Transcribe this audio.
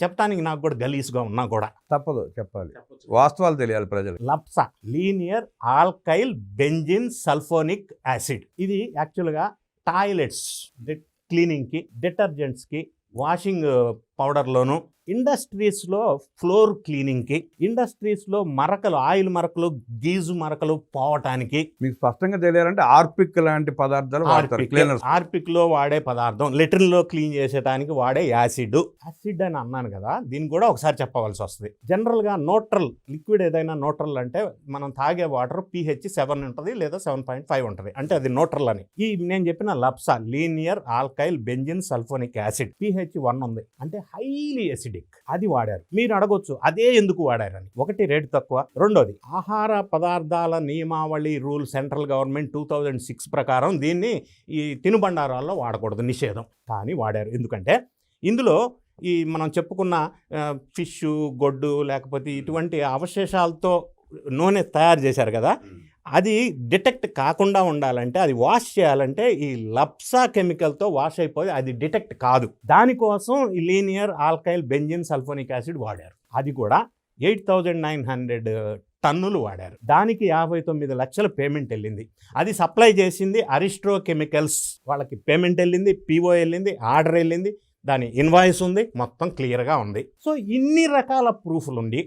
చెప్తానికి నాకు కూడా గలీజ్గా ఉన్నా కూడా తప్పదు, చెప్పాలి, వాస్తవాలు తెలియాలి ప్రజలు. LABSA linear alkyl benzene sulphonic acid. ఇది యాక్చువల్గా టాయిలెట్స్ క్లీనింగ్కి, డిటర్జెంట్స్కి, వాషింగ్ పౌడర్లోను, ఇండస్ట్రీస్లో ఫ్లోర్ క్లీనింగ్కి, ఇండస్ట్రీస్లో మరకలు, ఆయిల్ మరకలు, గీజు మరకలు పోవటానికి. మీకు స్పష్టంగా తెలియాలంటే ఆర్పిక్ లాంటి పదార్థాలు వాడతారు క్లీనర్స్. ఆర్పిక్లో వాడే పదార్థం, లెట్రిన్లో క్లీన్ చేసేటానికి వాడే యాసిడ్ అని అన్నాను కదా, దీన్ని కూడా ఒకసారి చెప్పవలసి వస్తుంది. జనరల్గా న్యూట్రల్ లిక్విడ్ ఏదైనా న్యూట్రల్ అంటే మనం తాగే వాటర్ pH 7 ఉంటుంది లేదా 7.5 ఉంటుంది, అంటే అది న్యూట్రల్ అని. ఈ నేను చెప్పిన LABSA linear alkyl benzene sulphonic acid pH 1 ఉంది, అంటే హైలీ ఎసిడిక్. అది వాడారు. మీరు అడగొచ్చు అదే ఎందుకు వాడారని. ఒకటి, రేటు తక్కువ. రెండోది, ఆహార పదార్థాల నియమావళి రూల్ సెంట్రల్ గవర్నమెంట్ 2006 ప్రకారం దీన్ని ఈ తినుబండారాల్లో వాడకూడదు, నిషేధం. కానీ వాడారు. ఎందుకంటే ఇందులో ఈ మనం చెప్పుకున్న ఫిష్, గొడ్డు, లేకపోతే ఇటువంటి అవశేషాలతో నూనె తయారు చేశారు కదా, అది డిటెక్ట్ కాకుండా ఉండాలంటే, అది వాష్ చేయాలంటే ఈ లప్సా కెమికల్తో వాష్ అయిపోయి అది డిటెక్ట్ కాదు. దానికోసం ఈ linear alkyl benzene sulphonic acid వాడారు. అది కూడా 8,900 టన్నులు వాడారు. దానికి 59 లక్షల పేమెంట్ వెళ్ళింది. అది సప్లై చేసింది అరిస్ట్రో కెమికల్స్ వాళ్ళకి. పేమెంట్ వెళ్ళింది, PO వెళ్ళింది, ఆర్డర్ వెళ్ళింది, దాని ఇన్వాయిస్ ఉంది, మొత్తం క్లియర్గా ఉంది. సో ఇన్ని రకాల ప్రూఫ్లు ఉండి